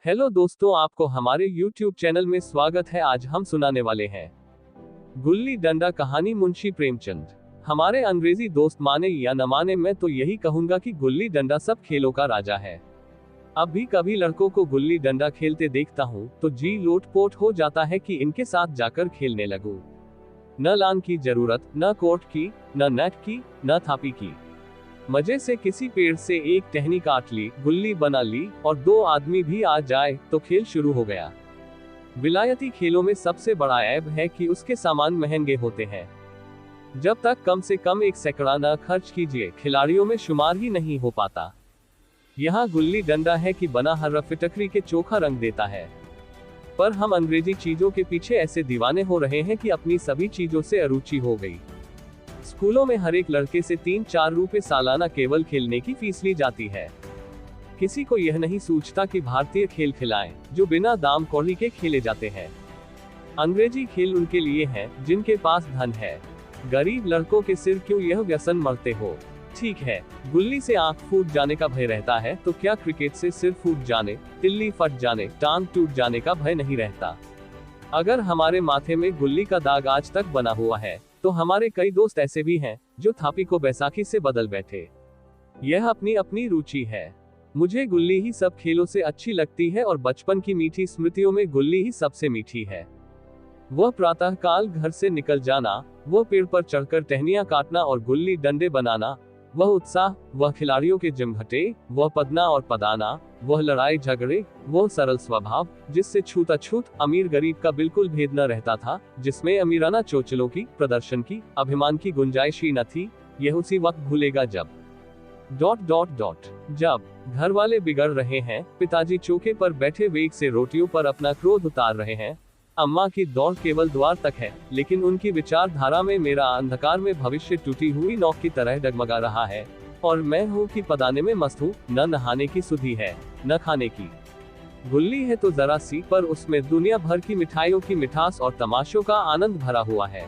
Hello दोस्तों, आपको हमारे YouTube चैनल में स्वागत है। आज हम सुनाने वाले हैं गुल्ली डंडा कहानी मुंशी प्रेमचंद। हमारे अंग्रेजी दोस्त माने या न माने, मैं तो यही कहूंगा कि गुल्ली डंडा सब खेलों का राजा है। अब भी कभी लड़कों को गुल्ली डंडा खेलते देखता हूं तो जी लोटपोट हो जाता है कि इनके साथ जाकर खेलने लगूं। न लान की जरूरत, न कोर्ट की, न नेट की, न थापी की। मजे से किसी पेड़ से एक टहनी काट ली, गुल्ली बना ली और दो आदमी भी आ जाए तो खेल शुरू हो गया। विलायती खेलों में सबसे बड़ा ऐब है कि उसके सामान महंगे होते हैं। जब तक कम से कम एक सैकड़ा न खर्च कीजिए, खिलाड़ियों में शुमार ही नहीं हो पाता। यहाँ गुल्ली डंडा है कि बना हर फिटकरी के चोखा रंग देता है। पर हम अंग्रेजी चीजों के पीछे ऐसे दीवाने हो रहे हैं कि अपनी सभी चीजों से अरुचि हो गई। स्कूलों में हर एक लड़के से 3-4 रुपए सालाना केवल खेलने की फीस ली जाती है। किसी को यह नहीं सूझता कि भारतीय खेल खिलाएं जो बिना दाम कौड़ी के खेले जाते हैं। अंग्रेजी खेल उनके लिए हैं जिनके पास धन है। गरीब लड़कों के सिर क्यों यह व्यसन मरते हो। ठीक है, गुल्ली से आंख फूट जाने का भय रहता है, तो क्या क्रिकेट से सिर फूट जाने, तिल्ली फट जाने, टांग टूट जाने का भय नहीं रहता। अगर हमारे माथे में गुल्ली का दाग आज तक बना हुआ है तो हमारे कई दोस्त ऐसे भी हैं जो थापी को बैसाखी से बदल बैठे। यह अपनी अपनी रुचि है। मुझे गुल्ली ही सब खेलों से अच्छी लगती है और बचपन की मीठी स्मृतियों में गुल्ली ही सबसे मीठी है। वह प्रातः काल घर से निकल जाना, वह पेड़ पर चढ़कर टहनियां काटना और गुल्ली डंडे बनाना, वह उत्साह, वह खिलाड़ियों के जमघटे, वह पदना और पदाना, वह लड़ाई झगड़े, वह सरल स्वभाव जिससे छूताछूत अमीर गरीब का बिल्कुल भेद न रहता था, जिसमें अमीराना चोचलों की, प्रदर्शन की, अभिमान की गुंजाइश ही न थी। यह उसी वक्त भूलेगा जब जब घर वाले बिगड़ रहे हैं, पिताजी चौके पर बैठे वेग से रोटियों पर अपना क्रोध उतार रहे हैं, अम्मा की दौड़ केवल द्वार तक है, लेकिन उनकी विचारधारा में मेरा अंधकार में भविष्य टूटी हुई नौक की तरह डगमगा रहा है, और मैं हूँ कि पदाने में मस्त हूँ। न नहाने की सुधि है, न खाने की। गुल्ली है तो जरा सी, पर उसमें दुनिया भर की मिठाइयों की मिठास और तमाशों का आनंद भरा हुआ है।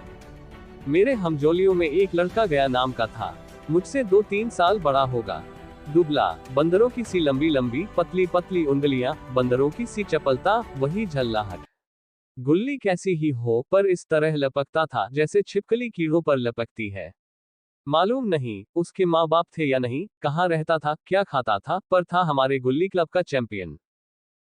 मेरे हमजोलियों में एक लड़का गया नाम का था। मुझसे 2-3 साल बड़ा होगा। दुबला, बंदरों की सी लंबी लंबी पतली पतली उंगलियां, बंदरों की सी चपलता, वही झल्लाहट। गुल्ली कैसी ही हो, पर इस तरह लपकता था जैसे छिपकली कीड़ों पर लपकती है। मालूम नहीं उसके माँ बाप थे या नहीं, कहाँ रहता था, क्या खाता था, पर था हमारे गुल्ली क्लब का चैंपियन।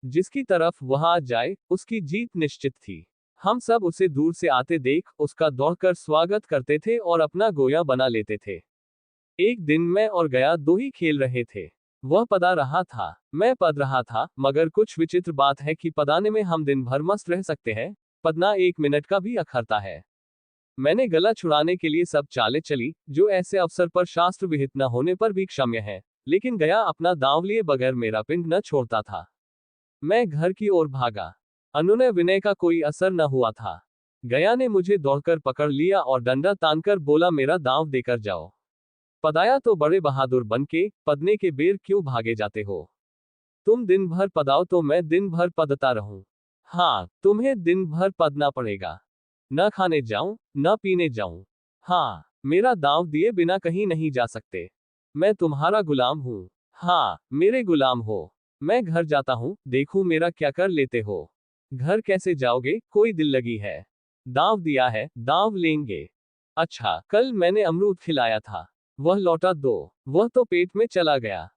जिसकी तरफ वह आ जाए उसकी जीत निश्चित थी। हम सब उसे दूर से आते देख उसका दौड़कर स्वागत करते थे और अपना गोया बना लेते थे। एक दिन मैं और गया दो ही खेल रहे थे। वह पदा रहा था, मैं पद रहा था, मगर कुछ विचित्र बात है कि पदाने में हम दिन भर मस्त रह सकते हैं, पदना 1 मिनट का भी अखरता है। मैंने गला छुड़ाने के लिए सब चालें चली, जो ऐसे अवसर पर शास्त्र विहित न होने पर भी क्षम्य है, लेकिन गया अपना दांव लिए बगैर मेरा पिंड न छोड़ता था। मैं घर की ओर भागा। अनुनय विनय का कोई असर न हुआ था। गया ने मुझे दौड़कर पकड़ लिया और डंडा तानकर बोला, मेरा दांव देकर जाओ। पदाया तो बड़े बहादुर बन के, पदने के बेर क्यों भागे जाते हो। तुम दिन भर पदाओ तो मैं दिन भर पदता रहूं। हाँ, तुम्हें दिन भर पदना पड़ेगा। न खाने जाऊं, न पीने जाऊं। हाँ, मेरा दांव दिए बिना कहीं नहीं जा सकते। मैं तुम्हारा गुलाम हूं। हाँ, मेरे गुलाम हो। मैं घर जाता हूं, देखूं मेरा क्या कर लेते हो। घर कैसे जाओगे, कोई दिल लगी है। दांव दिया है, दांव लेंगे। अच्छा, कल मैंने अमरूद खिलाया था, वह लौटा दो। वह तो पेट में चला गया।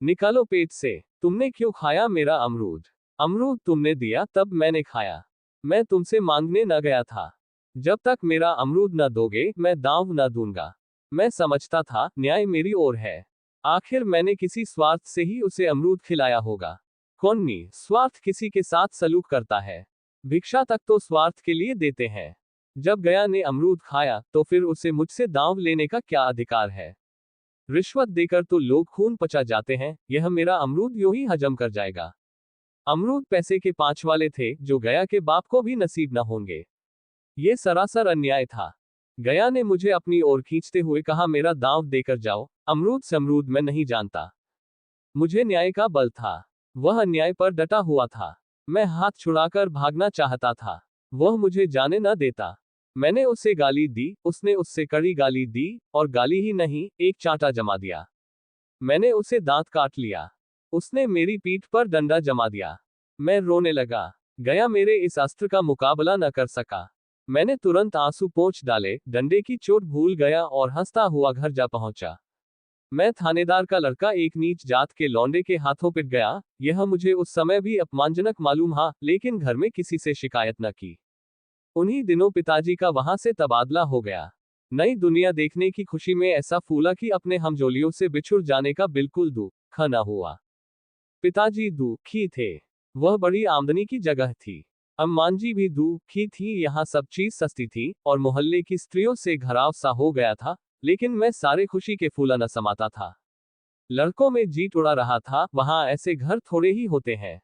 निकालो पेट से। तुमने क्यों खाया मेरा अमरूद। अमरूद तुमने दिया तब मैंने खाया। मैं तुमसे मांगने न गया था। जब तक मेरा अमरूद न दोगे मैं दांव न दूंगा। मैं समझता था न्याय मेरी ओर है। आखिर मैंने किसी स्वार्थ से ही उसे अमरूद खिलाया होगा। कौन नी स्वार्थ किसी के साथ सलूक करता है। भिक्षा तक तो स्वार्थ के लिए देते हैं। जब गया ने अमरूद खाया तो फिर उसे मुझसे दांव लेने का क्या अधिकार है। रिश्वत देकर तो लोग खून पचा जाते हैं, यह मेरा अमरूद यूं ही हजम कर जाएगा। अमरूद पैसे के 5 वाले थे, जो गया के बाप को भी नसीब न होंगे। ये सरासर अन्याय था। गया ने मुझे अपनी ओर खींचते हुए कहा, मेरा दांव देकर जाओ। अमरूद से अमरूद मैं नहीं जानता। मुझे न्याय का बल था। वह अन्याय पर डटा हुआ था। मैं हाथ छुड़ाकर भागना चाहता था। वह मुझे जाने न देता। मैंने उसे गाली दी, उसने उससे कड़ी गाली दी, और गाली ही नहीं, एक चांटा जमा दिया। मैंने उसे दांत काट लिया। उसने मेरी पीठ पर डंडा जमा दिया। मैं रोने लगा। गया मेरे इस अस्त्र का मुकाबला न कर सका। मैंने तुरंत आंसू पोंछ डाले, डंडे की चोट भूल गया और हंसता हुआ घर जा पहुंचा। मैं थानेदार का लड़का एक नीच जात के लौंडे के हाथों पिट गया। यह मुझे उस समय भी अपमानजनक मालूम हा, लेकिन घर में किसी से शिकायत न की। उन्हीं दिनों पिताजी का वहां से तबादला हो गया। नई दुनिया देखने की खुशी में ऐसा फूला कि अपने हमजोलियों से बिछुड़ जाने का बिल्कुल दुख न हुआ। पिताजी दुखी थे। वह बड़ी आमदनी की जगह थी। अम्मां जी भी दुखी थी। यहाँ सब चीज सस्ती थी और मोहल्ले की स्त्रियों से घराव सा हो गया था, लेकिन मैं सारे खुशी के फूला न समाता था। लड़कों में जीत उड़ा रहा था। वहां ऐसे घर थोड़े ही होते हैं।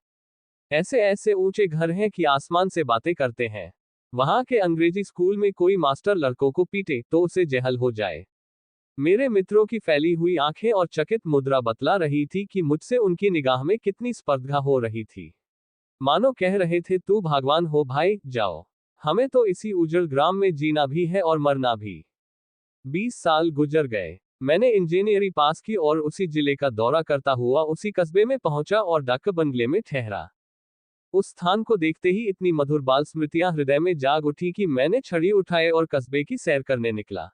ऐसे ऐसे ऊंचे घर हैं कि आसमान से बातें करते हैं। वहां के अंग्रेजी स्कूल में कोई मास्टर लड़कों को पीटे तो उसे जेहल हो जाए। मेरे मित्रों की फैली हुई आंखें और चकित मुद्रा बतला रही थी कि मुझसे उनकी निगाह में कितनी स्पर्धा हो रही थी। मानो कह रहे थे, तू भगवान हो भाई, जाओ। हमें तो इसी उजड़ ग्राम में जीना भी है और मरना भी। 20 साल गुजर गए। मैंने इंजीनियरिंग पास की और उसी जिले का दौरा करता हुआ उसी कस्बे में पहुंचा और डाक बंगले में ठहरा। उस स्थान को देखते ही इतनी मधुर बाल स्मृतियां हृदय में जाग उठी कि मैंने छड़ी उठाए और कस्बे की सैर करने निकला।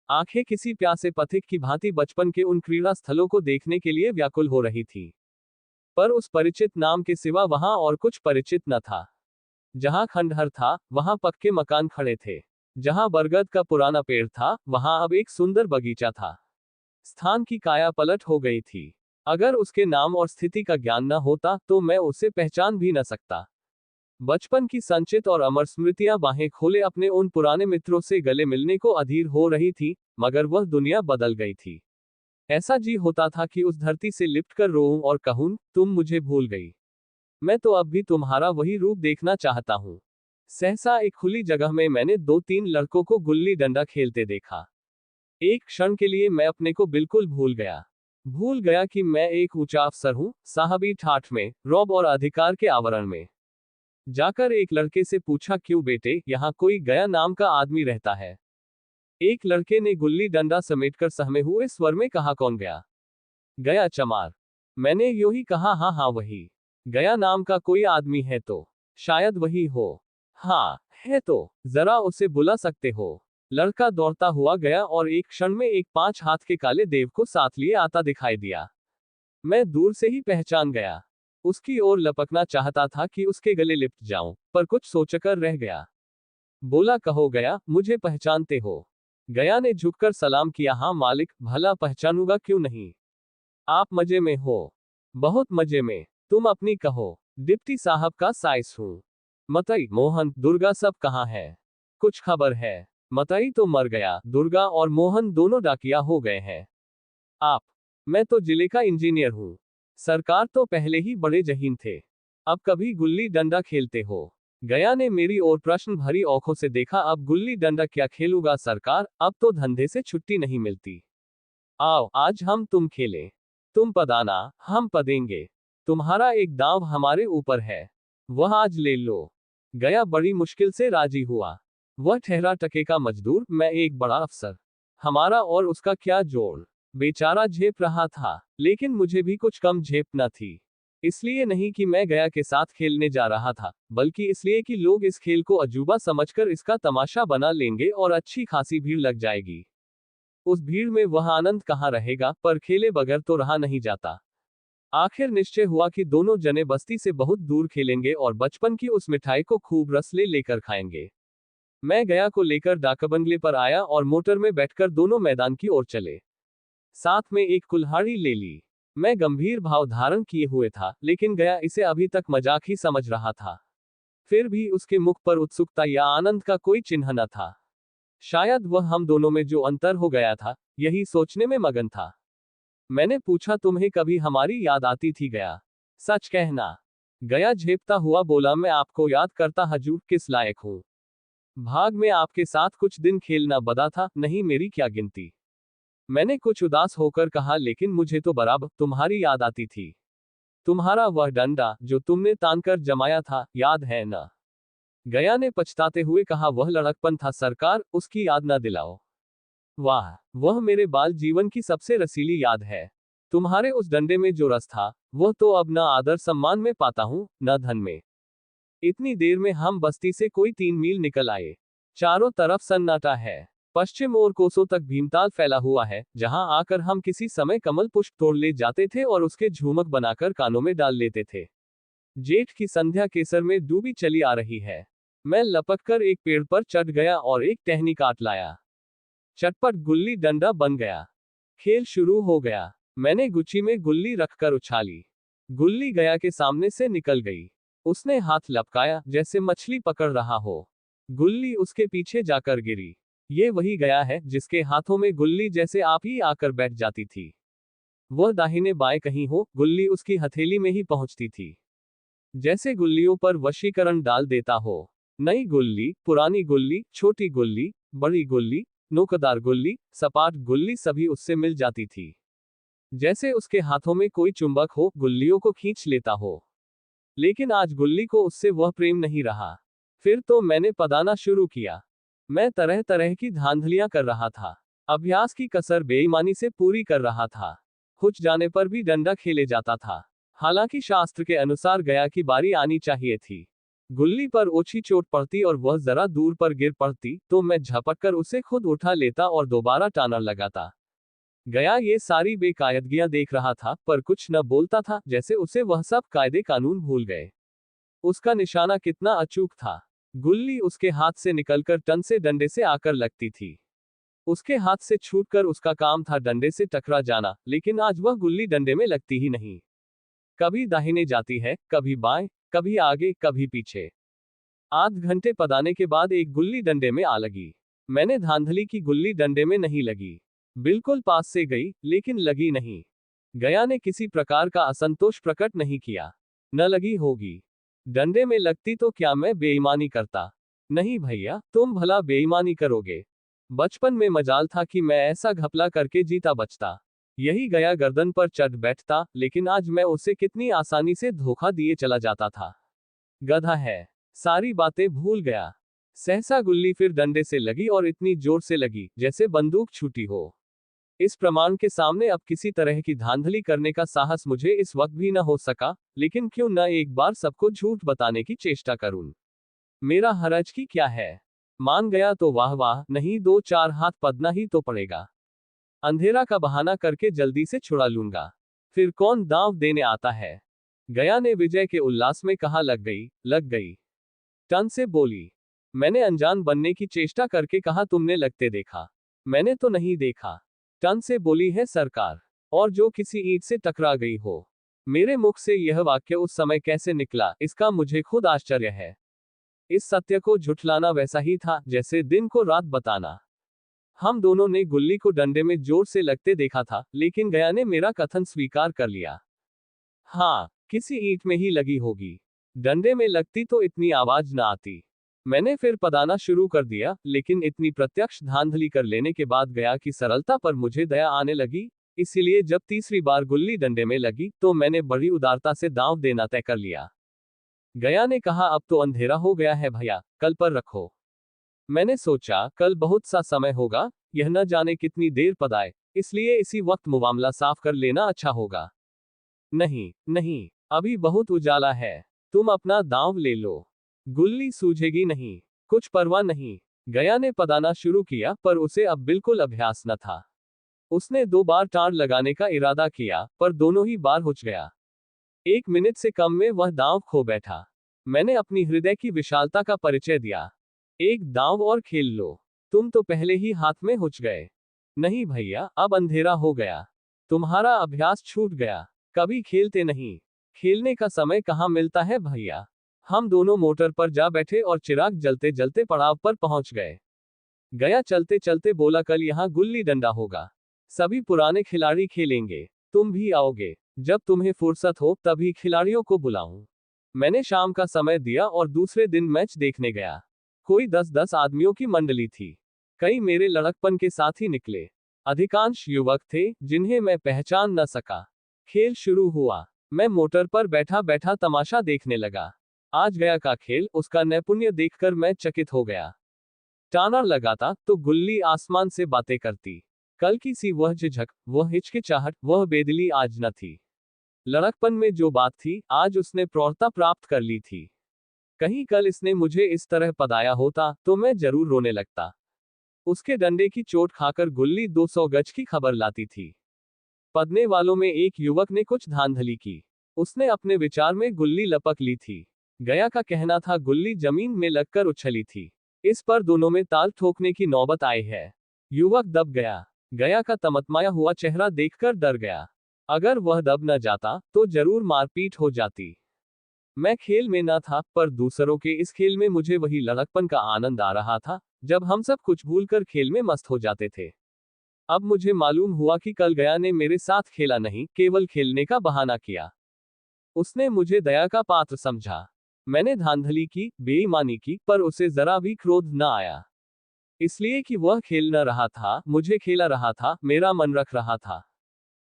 आंखें किसी प्यासे पथिक की भांति बचपन के उन क्रीड़ा स्थलों को देखने के लिए व्याकुल हो रही थी। पर उस परिचित नाम के सिवा वहां और कुछ परिचित न था। जहां खंडहर था, वहां पक्के मकान खड़े थे। जहां बरगद का पुराना पेड़ था, वहां अब एक सुंदर बगीचा था। स्थान की काया पलट हो गई थी। अगर उसके नाम और स्थिति का ज्ञान न होता तो मैं उसे पहचान भी न सकता। बचपन की संचित और अमर स्मृतियां बाहें खोले अपने उन पुराने मित्रों से गले मिलने को अधीर हो रही थी, मगर वह दुनिया बदल गई थी। ऐसा जी होता था कि उस धरती से लिपट कर रोऊं और कहूं, तुम मुझे भूल गई। मैं तो अब भी तुम्हारा वही रूप देखना चाहता हूं। सहसा एक खुली जगह में मैंने 2-3 लड़कों को गुल्ली डंडा खेलते देखा। एक क्षण के लिए मैं अपने को बिल्कुल भूल गया। भूल गया कि मैं एक ऊंचा अफसर हूं, साहबी ठाठ में, रौब और अधिकार के आवरण में। जाकर एक लड़के से पूछा, क्यों बेटे, यहाँ कोई गया नाम का आदमी रहता है? एक लड़के ने गुल्ली डंडा समेटकर सहमे हुए स्वर में कहा, कौन गया? गया चमार। मैंने यूं ही कहा, हाँ हाँ वही। गया नाम का कोई आदमी है तो शायद वही हो। हाँ है तो जरा उसे बुला सकते हो। लड़का दौड़ता हुआ गया और एक क्षण में एक 5 हाथ के काले देव को साथ लिए आता दिखाई दिया। मैं दूर से ही पहचान गया। उसकी ओर लपकना चाहता था कि उसके गले लिपट जाऊं, पर कुछ सोचकर रह गया। बोला, कहो गया, मुझे पहचानते हो? गया ने झुककर सलाम किया, हाँ मालिक, भला पहचानूंगा क्यों नहीं। आप मजे में हो? बहुत मजे में। तुम अपनी कहो। डिप्टी साहब का साइस हूं। मतई, मोहन, दुर्गा सब कहाँ है? कुछ खबर है? मतई तो मर गया, दुर्गा और मोहन दोनों डाकिया हो गए हैं। आप? मैं तो जिले का इंजीनियर हूं। सरकार तो पहले ही बड़े जहीन थे। अब कभी गुल्ली डंडा खेलते हो? गया ने मेरी ओर प्रश्न भरी आंखों से देखा। अब गुल्ली डंडा क्या खेलूंगा सरकार, अब तो धंधे से छुट्टी नहीं मिलती। आओ आज हम तुम खेलें। तुम पदाना, हम पदेंगे। तुम्हारा एक दांव हमारे ऊपर है, वह आज ले लो। गया बड़ी मुश्किल से राजी हुआ। वह ठहरा टके का मजदूर, मैं एक बड़ा अफसर। हमारा और उसका क्या जोड़। बेचारा झेप रहा था, लेकिन मुझे भी कुछ कम झेप न थी। इसलिए नहीं कि मैं गया के साथ खेलने जा रहा था, बल्कि इसलिए कि लोग इस खेल को अजूबा समझकर इसका तमाशा बना लेंगे और अच्छी खासी भीड़ लग जाएगी। उस भीड़ में वह आनंद कहाँ रहेगा, पर खेले बगैर तो रहा नहीं जाता। आखिर निश्चय हुआ कि दोनों जने बस्ती से बहुत दूर खेलेंगे और बचपन की उस मिठाई को खूब रस ले लेकर खाएंगे। मैं गया को लेकर डाकबंगले पर आया और मोटर में बैठकर दोनों मैदान की ओर चले। साथ में एक कुल्हाड़ी ले ली। मैं गंभीर भाव धारण किए हुए था, लेकिन गया इसे अभी तक मजाक ही समझ रहा था। फिर भी उसके मुख पर उत्सुकता या आनंद का कोई चिन्ह न था। शायद वह हम दोनों में जो अंतर हो गया था, यही सोचने में मगन था। मैंने पूछा, तुम्हें कभी हमारी याद आती थी गया? सच कहना। गया झेपता हुआ बोला, मैं आपको याद करता हजूर किस लायक हूं। भाग में आपके साथ कुछ दिन खेलना बदा था, नहीं मेरी क्या गिनती। मैंने कुछ उदास होकर कहा, लेकिन मुझे तो बराबर तुम्हारी याद आती थी। तुम्हारा वह डंडा जो तुमने तानकर जमाया था, याद है ना? गया ने पछताते हुए कहा, वह लड़कपन था सरकार, उसकी याद ना दिलाओ। वाह, वह मेरे बाल जीवन की सबसे रसीली याद है। तुम्हारे उस डंडे में जो रस था, वह तो अब न आदर सम्मान में पाता हूं, न धन में। इतनी देर में हम बस्ती से कोई 3 मील निकल आए। चारों तरफ सन्नाटा है। पश्चिम और कोसों तक भीमताल फैला हुआ है, जहां आकर हम किसी समय कमल पुष्प तोड़ ले जाते थे और उसके झुमक बनाकर कानों में डाल लेते थे। जेठ की संध्या केसर में डूबी चली आ रही है। मैं लपककर एक पेड़ पर चढ़ गया और एक टहनी काट लाया। चटपट गुल्ली डंडा बन गया। खेल शुरू हो गया। मैंने गुच्ची में गुल्ली रखकर उछाली। गुल्ली गया के सामने से निकल गई। उसने हाथ लपकाया जैसे मछली पकड़ रहा हो। गुल्ली उसके पीछे जाकर गिरी। ये वही गया है जिसके हाथों में गुल्ली जैसे आप ही आकर बैठ जाती थी। वह दाहिने बाएं कहीं हो, गुल्ली उसकी हथेली में ही पहुंचती थी। जैसे गुल्लियों पर वशीकरण डाल देता हो। नई गुल्ली, पुरानी गुल्ली, छोटी गुल्ली, बड़ी गुल्ली, नोकदार गुल्ली, सपाट गुल्ली सभी उससे मिल जाती थी। जैसे उसके हाथों में कोई चुंबक हो, गुल्लियों को खींच लेता हो। लेकिन आज गुल्ली को उससे वह प्रेम नहीं रहा। फिर तो मैंने पदाना शुरू किया। मैं तरह तरह की धांधलियां कर रहा था। अभ्यास की कसर बेईमानी से पूरी कर रहा था। हुच जाने पर भी डंडा खेले जाता था। हालांकि शास्त्र के अनुसार गया की बारी आनी चाहिए थी। गुल्ली पर ओछी चोट पड़ती और वह जरा दूर पर गिर पड़ती तो मैं झपटकर उसे खुद उठा लेता और दोबारा टाना लगाता। गया ये सारी बेकायदगियां देख रहा था, पर कुछ न बोलता था, जैसे उसे वह सब कायदे कानून भूल गए। उसका निशाना कितना अचूक था। गुल्ली उसके हाथ से निकलकर टन से डंडे से आकर लगती थी। उसके हाथ से छूटकर उसका काम था डंडे से टकरा जाना, लेकिन आज वह गुल्ली डंडे में लगती ही नहीं। कभी दाहिने जाती है, कभी बाएं, कभी आगे, कभी पीछे। आध घंटे पदाने के बाद एक गुल्ली डंडे में आ लगी। मैंने धांधली की गुल्ली डंडे में नहीं लगी। बिल्कुल पास से गई, लेकिन लगी नहीं। गया ने किसी प्रकार का असंतोष प्रकट नहीं किया। न लगी होगी। डंडे में लगती तो क्या मैं बेईमानी करता? नहीं भैया, तुम भला बेईमानी करोगे? बचपन में मजाल था कि मैं ऐसा घपला करके जीता बचता। यही गया गर्दन पर चढ़ बैठता, लेकिन आज मैं उसे कितनी आसानी से धोखा दिए चला जाता था। गधा है। सारी बातें भूल गया। सहसा गुल्ली फिर डंडे से लगी और इतनी जोर से लगी जैसे बंदूक छूटी हो। इस प्रमाण के सामने अब किसी तरह की धांधली करने का साहस मुझे इस वक्त भी न हो सका, लेकिन क्यों न एक बार सबको झूठ बताने की चेष्टा करूं। मेरा हरज की क्या है? मान गया तो वाह वाह, नहीं 2-4 हाथ पदना ही तो पड़ेगा। अंधेरा का बहाना करके जल्दी से छुड़ा लूंगा। फिर कौन दांव देने आता है? गया ने विजय के उल्लास में कहा, लग गई, लग गई। टन से बोली। मैंने अनजान बनने की चेष्टा करके कहा, तुमने लगते देखा? मैंने तो नहीं देखा। टन से बोली, है सरकार। और जो किसी ईंट से टकरा गई हो। मेरे मुख से यह वाक्य उस समय कैसे निकला, इसका मुझे खुद आश्चर्य है। इस सत्य को झुठलाना वैसा ही था जैसे दिन को रात बताना। हम दोनों ने गुल्ली को डंडे में जोर से लगते देखा था, लेकिन गया ने मेरा कथन स्वीकार कर लिया। हाँ, किसी ईंट में ही लगी होगी। डंडे में लगती तो इतनी आवाज न आती। मैंने फिर पदाना शुरू कर दिया, लेकिन इतनी प्रत्यक्ष धांधली कर लेने के बाद गया की सरलता पर मुझे दया आने लगी। इसीलिए जब तीसरी बार गुल्ली डंडे में लगी तो मैंने बड़ी उदारता से दांव देना तय कर लिया। गया ने कहा, अब तो अंधेरा हो गया है भैया, कल पर रखो। मैंने सोचा, कल बहुत सा समय होगा, यह न जाने कितनी देर पदाए, इसलिए इसी वक्त मुमामला साफ कर लेना अच्छा होगा। नहीं नहीं, अभी बहुत उजाला है। तुम अपना दांव ले लो। गुल्ली सूझेगी नहीं। कुछ परवाह नहीं। गया ने पदाना शुरू किया, पर उसे अब बिल्कुल अभ्यास न था। उसने 2 बार टाण लगाने का इरादा किया, पर दोनों ही बार हुच गया। 1 मिनट से कम में वह दांव खो बैठा। मैंने अपनी हृदय की विशालता का परिचय दिया। एक दांव और खेल लो। तुम तो पहले ही हाथ में हुच गए। नहीं भैया, अब अंधेरा हो गया। तुम्हारा अभ्यास छूट गया। कभी खेलते नहीं। खेलने का समय कहाँ मिलता है भैया। हम दोनों मोटर पर जा बैठे और चिराग जलते जलते पड़ाव पर पहुंच गए। गया चलते चलते बोला, कल यहाँ गुल्ली डंडा होगा। सभी पुराने खिलाड़ी खेलेंगे। तुम भी आओगे। जब तुम्हें फुर्सत हो तभी खिलाड़ियों को बुलाऊं। मैंने शाम का समय दिया और दूसरे दिन मैच देखने गया। कोई 10-10 आदमियों की मंडली थी। कई मेरे लड़कपन के साथी निकले। अधिकांश युवक थे, जिन्हें मैं पहचान न सका। खेल शुरू हुआ। मैं मोटर पर बैठा बैठा तमाशा देखने लगा। आज गया का खेल, उसका नैपुण्य देखकर मैं चकित हो गया। टाना लगाता तो गुल्ली आसमान से बातें करती। कल की सी वह झिझक, वह हिचकिचाहट, वह बेदिली आज न थी। लड़कपन में जो बात थी, आज उसने प्रौढ़ता प्राप्त कर ली थी। कहीं कल इसने मुझे इस तरह पदाया होता तो मैं जरूर रोने लगता। उसके डंडे की चोट खाकर गुल्ली 200 गज की खबर लाती थी। पदने वालों में एक युवक ने कुछ धांधली की। उसने अपने विचार में गुल्ली लपक ली थी। गया का कहना था गुल्ली जमीन में लगकर उछली थी। इस पर दोनों में ताल ठोकने की नौबत आई है। युवक दब गया। गया का तमतमाया हुआ चेहरा देखकर डर गया। अगर वह दब न जाता तो जरूर मारपीट हो जाती। मैं खेल में न था, पर दूसरों के इस खेल में मुझे वही लड़कपन का आनंद आ रहा था, जब हम सब कुछ भूलकर खेल में मस्त हो जाते थे। अब मुझे मालूम हुआ कि कल गया ने मेरे साथ खेला नहीं, केवल खेलने का बहाना किया। उसने मुझे दया का पात्र समझा। मैंने धांधली की, बेईमानी की, पर उसे जरा भी क्रोध न आया। इसलिए कि वह खेल न रहा था, मुझे खेला रहा था, मेरा मन रख रहा था।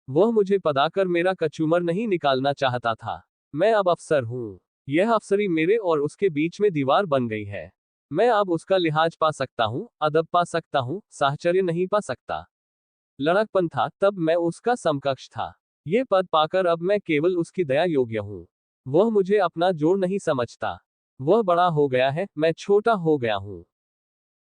वह मुझे पदाकर मेरा कचूमर नहीं निकालना चाहता था। मैं अब अफसर हूँ। यह अफसरी मेरे और उसके बीच में दीवार बन गई है। मैं अब उसका लिहाज पा सकता हूँ, अदब पा सकता हूँ, साहचर्य नहीं पा सकता। लड़कपन था तब मैं उसका समकक्ष था। ये पद पाकर अब मैं केवल उसकी दया योग्य हूँ। वह मुझे अपना जोड़ नहीं समझता। वह बड़ा हो गया है, मैं छोटा हो गया हूँ।